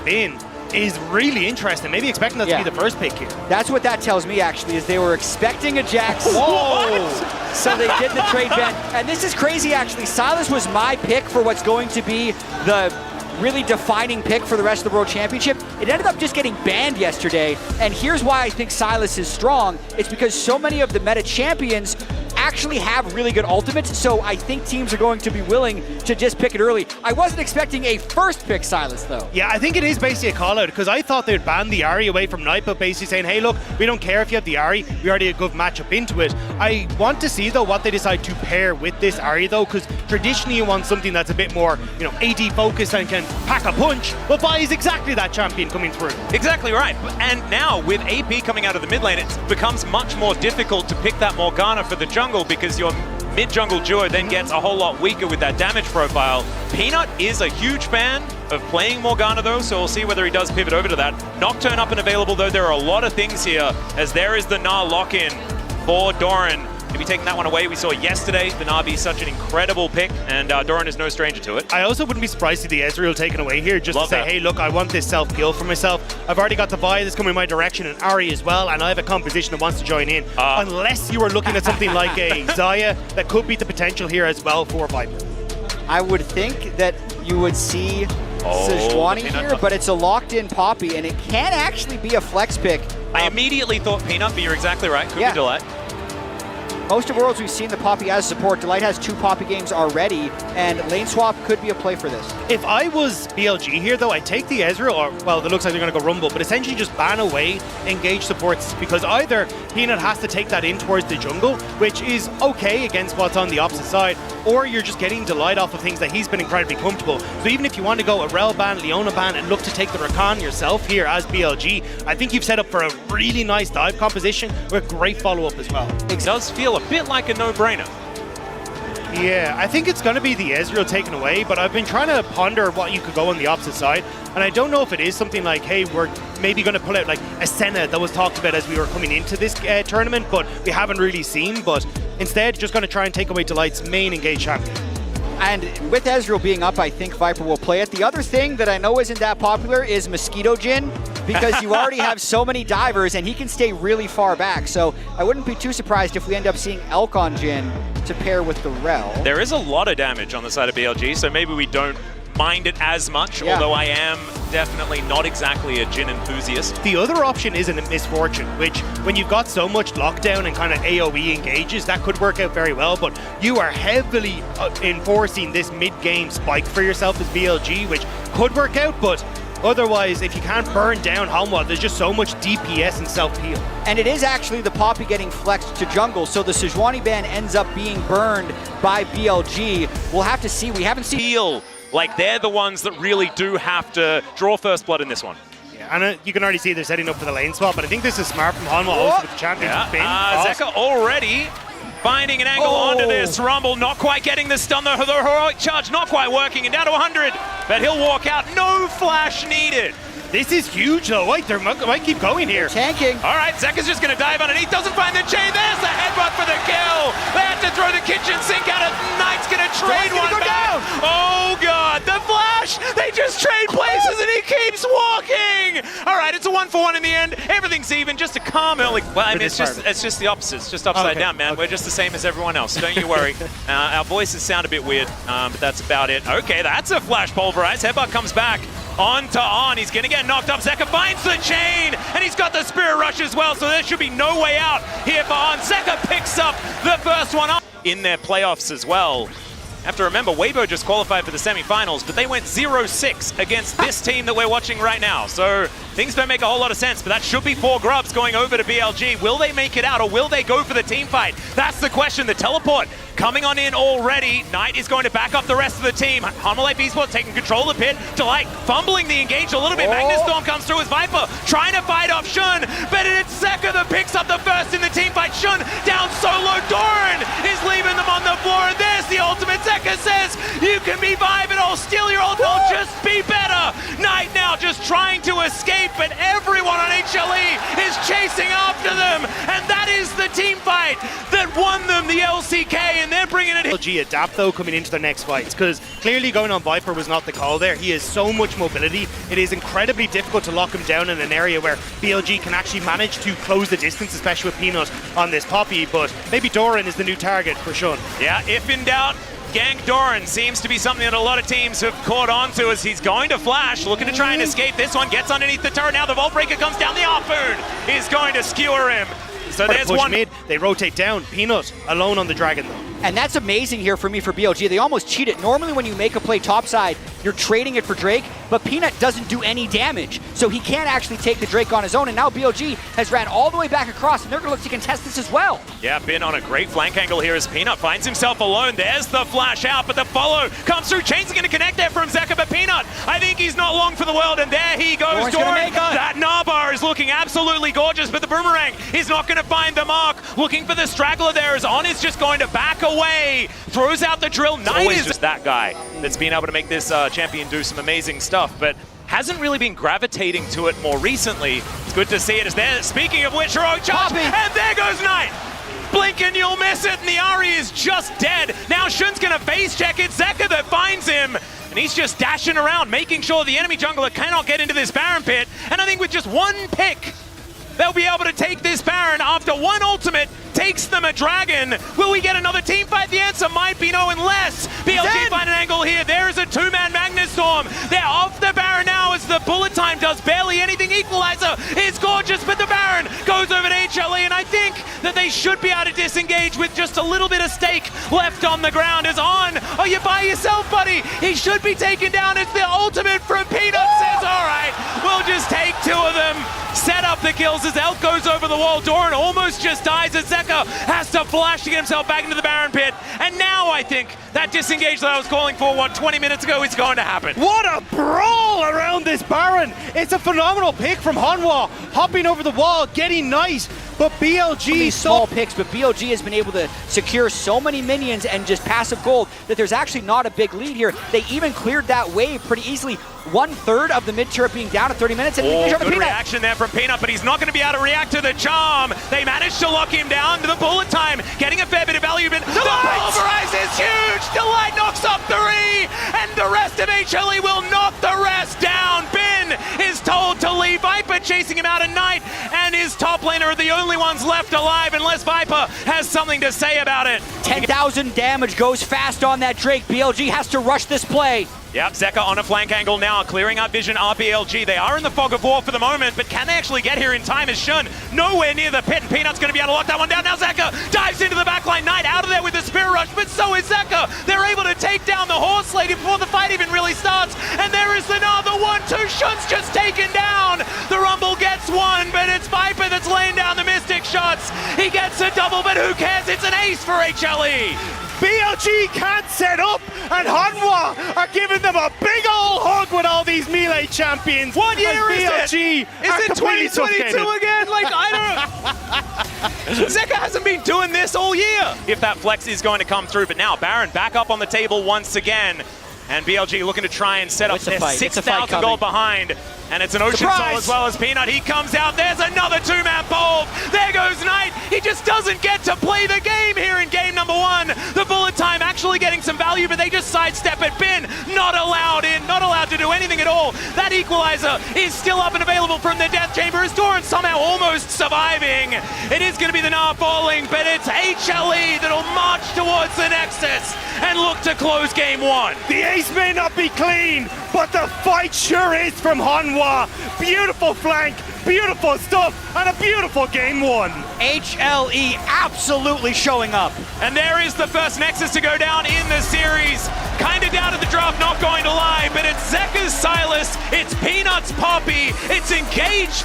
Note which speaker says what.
Speaker 1: bin is really interesting. Maybe expecting that to be the first pick here.
Speaker 2: That's what that tells me, actually, is they were expecting a Jax. Whoa! So they did the trade ban. And this is crazy, actually. Sylas was my pick for what's going to be the really defining pick for the rest of the World Championship. It ended up just getting banned yesterday. And here's why I think Sylas is strong. It's because so many of the meta champions actually have really good ultimates, so I think teams are going to be willing to just pick it early. I wasn't expecting a first pick Sylas, though.
Speaker 1: Yeah, I think it is basically a call-out, because I thought they'd ban the Ahri away from Knight, but basically saying, hey, look, we don't care if you have the Ahri, we already have a good matchup into it. I want to see, though, what they decide to pair with this Ahri, though, because traditionally you want something that's a bit more, you know, AD focused and can pack a punch. Well, Vi is exactly that champion coming through.
Speaker 3: Exactly right. And now, with AP coming out of the mid lane, it becomes much more difficult to pick that Morgana for the jungle, because your mid-jungle duo then gets a whole lot weaker with that damage profile. Peanut is a huge fan of playing Morgana, though, so we'll see whether he does pivot over to that. Nocturne up and available, though. There are a lot of things here, as there is the Gnar lock-in for Doran. Maybe taking that one away. We saw yesterday the Gnar be such an incredible pick, and Doran is no stranger to it.
Speaker 1: I also wouldn't be surprised to see the Ezreal taken away here, just to say, hey, look, I want this self-kill for myself. I've already got the Vi that's coming my direction, and Ahri as well, and I have a composition that wants to join in. Unless you are looking at something like a Xayah, that could be the potential here as well for Viper.
Speaker 2: I would think that you would see Sejuani here, but it's a locked-in Poppy, and it can actually be a flex pick.
Speaker 3: I immediately thought Peanut, but you're exactly right. Could be Delight.
Speaker 2: Most of Worlds we've seen the Poppy as support. Delight has 2 Poppy games already, and lane swap could be a play for this.
Speaker 1: If I was BLG here, though, I'd take the Ezreal, or, well, it looks like they're going to go Rumble, but essentially just ban away engage supports, because either Peanut has to take that in towards the jungle, which is okay against what's on the opposite side, or you're just getting Delight off of things that he's been incredibly comfortable. So even if you want to go a Rell ban, Leona ban, and look to take the Rakan yourself here as BLG, I think you've set up for a really nice dive composition with great follow-up as well.
Speaker 3: It does feel a bit like a no-brainer.
Speaker 1: Yeah, I think it's going to be the Ezreal taken away, but I've been trying to ponder what you could go on the opposite side, and I don't know if it is something like, hey, we're maybe going to pull out like a Senna that was talked about as we were coming into this tournament, but we haven't really seen, but instead just going to try and take away Delight's main engaged champion.
Speaker 2: And with Ezreal being up, I think Viper will play it. The other thing that I know isn't that popular is Mosquito Jhin, because you already have so many divers and he can stay really far back. So I wouldn't be too surprised if we end up seeing Elk on Jhin to pair with the Rell.
Speaker 3: There is a lot of damage on the side of BLG, so maybe we don't mind it as much, although I am definitely not exactly a Jhin enthusiast.
Speaker 1: The other option is a Miss Fortune, which when you've got so much lockdown and kind of AoE engages, that could work out very well, but you are heavily enforcing this mid-game spike for yourself as BLG, which could work out, but otherwise, if you can't burn down Hanwha, there's just so much DPS and self-heal.
Speaker 2: And it is actually the Poppy getting flexed to jungle, so the Sejuani ban ends up being burned by BLG. We'll have to see. We haven't seen...
Speaker 3: Feel like they're the ones that really do have to draw first blood in this one.
Speaker 1: Yeah, and you can already see they're setting up for the lane swap, but I think this is smart from Hanwha also with the champion spin.
Speaker 3: Zeka already finding an angle onto this Rumble, not quite getting the stun, the heroic charge not quite working, and down to 100, but he'll walk out, no flash needed.
Speaker 1: This is huge though, wait, they might keep going here.
Speaker 2: Tanking.
Speaker 3: All right, Zeka's just gonna dive underneath, doesn't find the chain, there's the headbutt for the kill. They have to throw the kitchen sink out, Knight's gonna trade one back. Oh God, the flash, they just trade places and he keeps walking. All right, it's a 1-for-1 in the end, everything's even, just a calm early. Well, I mean, it's just the opposite, it's just upside down, man. We're just the same as everyone else, don't you worry. Our voices sound a bit weird, but that's about it. Okay, that's a flash pulverize, headbutt comes back. On to on, he's gonna get knocked up. Zeka finds the chain, and he's got the Spirit Rush as well, so there should be no way out here for On. Zeka picks up the first one up in their playoffs as well. Have to remember, Weibo just qualified for the semifinals, but they went 0-6 against this team that we're watching right now. So things don't make a whole lot of sense, but that should be 4 grubs going over to BLG. Will they make it out, or will they go for the team fight? That's the question. The teleport coming on in already. Knight is going to back up the rest of the team. Hanwha Life eSports taking control of the pit. Delight fumbling the engage a little bit. Magnus Storm comes through as Viper, trying to fight off Shun, but it's Zeka that picks up the first in the team fight. Shun down solo. Doran is leaving them on the floor, and there's the ultimate. Zeka says, you can be Vi, but I'll steal your ult, I'll just be better. Zeka. Knight now just trying to escape, but everyone on HLE is chasing after them. And that is the team fight that won them the LCK, and they're bringing it.
Speaker 1: BLG adapt though coming into their next fights, because clearly going on Viper was not the call there. He has so much mobility. It is incredibly difficult to lock him down in an area where BLG can actually manage to close the distance, especially with Peanut on this Poppy, but maybe Doran is the new target for Shun.
Speaker 3: Yeah, if in doubt, gank Doran seems to be something that a lot of teams have caught on to as he's going to flash, looking to try and escape. This one gets underneath the turret. Now the Vault Breaker comes down. The Harpoon is going to skewer him. So there's one.
Speaker 1: Mid, they rotate down. Peanut alone on the Dragon though.
Speaker 2: And that's amazing here for me for BLG. They almost cheat it. Normally when you make a play topside, you're trading it for Drake, but Peanut doesn't do any damage. So he can't actually take the Drake on his own, and now BLG has ran all the way back across, and they're gonna look to contest this as well.
Speaker 3: Yeah, been on a great flank angle here as Peanut finds himself alone. There's the flash out, but the follow comes through. Chain's gonna connect there from Zeka, but Peanut, I think he's not long for the world, and there he goes. Doran, that Gnar is looking absolutely gorgeous, but the boomerang is not gonna find the mark. Looking for the straggler there as On is just going to back away. Throws out the drill. Knight is just that guy that's been able to make this champion do some amazing stuff, but hasn't really been gravitating to it more recently. It's good to see it as there. Speaking of which, heroic charge, and there goes Knight. Blink and you'll miss it, and the Ahri is just dead. Now Shun's gonna face check it. Zeka that finds him, and he's just dashing around, making sure the enemy jungler cannot get into this Baron pit. And I think with just one pick, they'll be able to take this Baron after one ultimate takes them a dragon. Will we get another team fight? The answer might be no, unless BLG find an angle here. There is a two-man Magnetstorm. They're off the Baron now as the bullet time does barely anything. Equalizer is gorgeous, but the Baron goes over to HLE, and I think that they should be able to disengage with just a little bit of stake left on the ground. As On, are you by yourself, buddy? He should be taken down. It's the ultimate from Peanut. Says, all right, we'll just take two of them. Set up the kills as Elk goes over the wall. Doran almost just dies as Zeka has to flash to get himself back into the Baron pit. And now I think that disengage that I was calling for, 20 minutes ago, is going to happen.
Speaker 1: What a brawl around this Baron. It's a phenomenal pick from Hanwha, hopping over the wall, getting Knight. But BLG,
Speaker 2: these small picks, but BLG has been able to secure so many minions and just passive gold that there's actually not a big lead here. They even cleared that wave pretty easily. 1/3 of the mid turret being down at 30 minutes. And
Speaker 3: good reaction there from Peanut, but he's not going to be able to react to the charm. They managed to lock him down to the bullet time, getting a fair bit of value. But the pulverize is huge. Delight knocks up 3, and the rest of HLE will knock the rest down. Ben is told to leave. Viper chasing him out at night, and his top laner are the only ones left alive unless Viper has something to say about it.
Speaker 2: 10,000 damage goes fast on that Drake. BLG has to rush this play.
Speaker 3: Yep, Zeka on a flank angle now, clearing out vision RBLG. They are in the fog of war for the moment, but can they actually get here in time as Shun nowhere near the pit, and Peanut's going to be able to lock that one down. Now Zeka dives into the backline. Knight out of there with the Spirit Rush, but so is Zeka. They're able to take down the Horse Lady before the fight even really starts, and there is another 1-2. Shun's just taken down. The Rumble gets one, but it's Viper that's laying down the Mystic shots. He gets a double, but who cares? It's an ace for HLE.
Speaker 1: BLG can't set up, and Hanwha are giving them a big old hug with all these melee champions.
Speaker 3: What year is
Speaker 1: BLG
Speaker 3: it? Is it 2022 again? Like, I don't... Zeka hasn't been doing this all year. If that flex is going to come through, but now Baron back up on the table once again. And BLG looking to try and set up their 6,000 gold behind. And it's an Ocean Soul as well as Peanut. He comes out. There's another two-man bulb. There goes Knight. He just doesn't get to play the game here in game number 1. The bullet time actually getting some value, but they just sidestep it. Ben not allowed in, not allowed to do anything at all. That equalizer is still up and available from the death chamber as Doran somehow almost surviving. It is going to be the Gnar falling, but it's HLE that'll march towards the Nexus and look to close game 1.
Speaker 1: The ace may not be clean, but the fight sure is from Hanwha. Beautiful flank, beautiful stuff, and a beautiful game 1.
Speaker 2: HLE absolutely showing up.
Speaker 3: And there is the first Nexus to go down in the series. Kind of down at the draft, not going to lie, but it's Zeka's Sylas, it's Peanut's Poppy, it's engaged.